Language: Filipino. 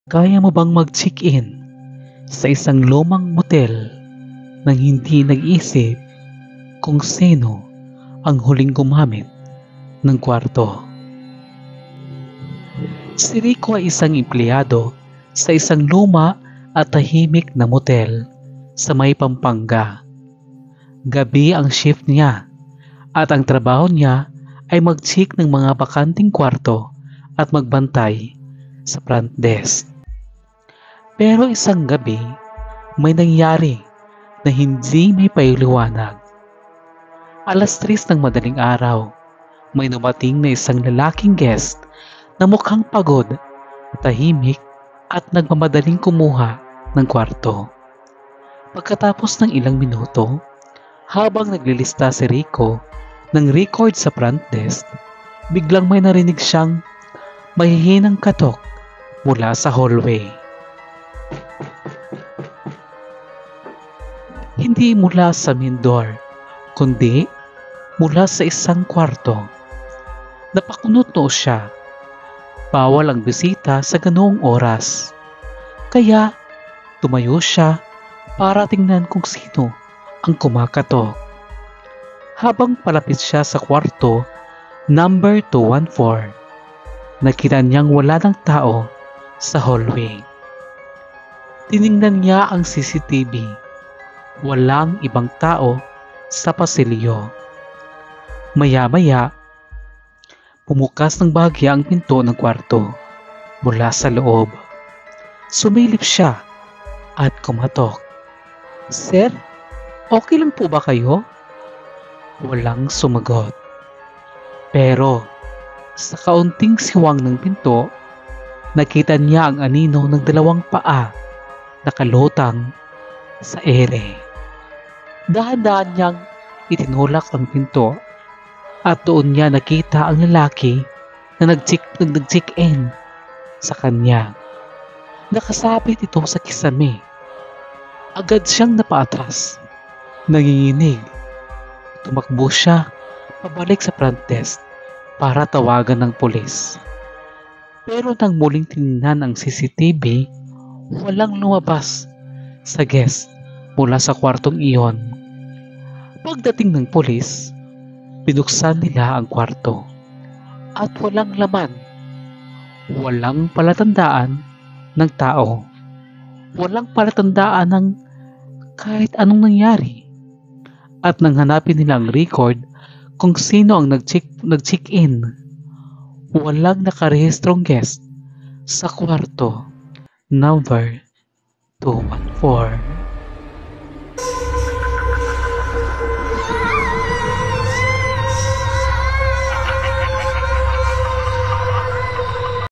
Kaya mo bang mag-check-in sa isang lumang motel nang hindi nag-isip kung sino ang huling gumamit ng kwarto? Si Rico ay isang empleyado sa isang luma at tahimik na motel sa may Pampanga. Gabi ang shift niya at ang trabaho niya ay mag-check ng mga bakanting kwarto at magbantay sa front desk. Pero isang gabi, may nangyari na hindi may pailiwanag. 3:00 ng madaling araw, may dumating na isang lalaking guest na mukhang pagod, tahimik at nagmamadaling kumuha ng kwarto. Pagkatapos ng ilang minuto, habang naglilista si Rico ng record sa front desk, biglang may narinig siyang mahihinang katok mula sa hallway. Hindi mula sa main door, kundi mula sa isang kwarto. Napakunot-noo siya. Bawal ang bisita sa ganoong oras. Kaya tumayo siya para tingnan kung sino ang kumakatok. Habang palapit siya sa kwarto, number 214, nakita niyang wala ng tao sa hallway. Tiningnan niya ang CCTV. Walang ibang tao sa pasilyo. Maya-maya, bumukas ng bahagya ang pinto ng kwarto mula sa loob. Sumilip siya at kumatok. "Sir, okay lang po ba kayo?" Walang sumagot. Pero sa kaunting siwang ng pinto, nakita niya ang anino ng 2 paa nakalutang sa ere. Dahan-dahan niyang itinulak ang pinto at doon niya nakita ang lalaki na nag-check-in sa kanya. Nakasabit ito sa kisame. Agad siyang napaatras. Nanginginig. Tumakbo siya pabalik sa front desk para tawagan ng pulis. Pero nang muling tinignan ang CCTV, walang lumabas sa guest mula sa kwartong iyon. Pagdating ng pulis, binuksan nila ang kwarto at walang laman. Walang palatandaan ng tao. Walang palatandaan ng kahit anong nangyari. At nang hanapin nila ang record kung sino ang nag-check-in, walang nakarehistrong guest sa kwarto number 214.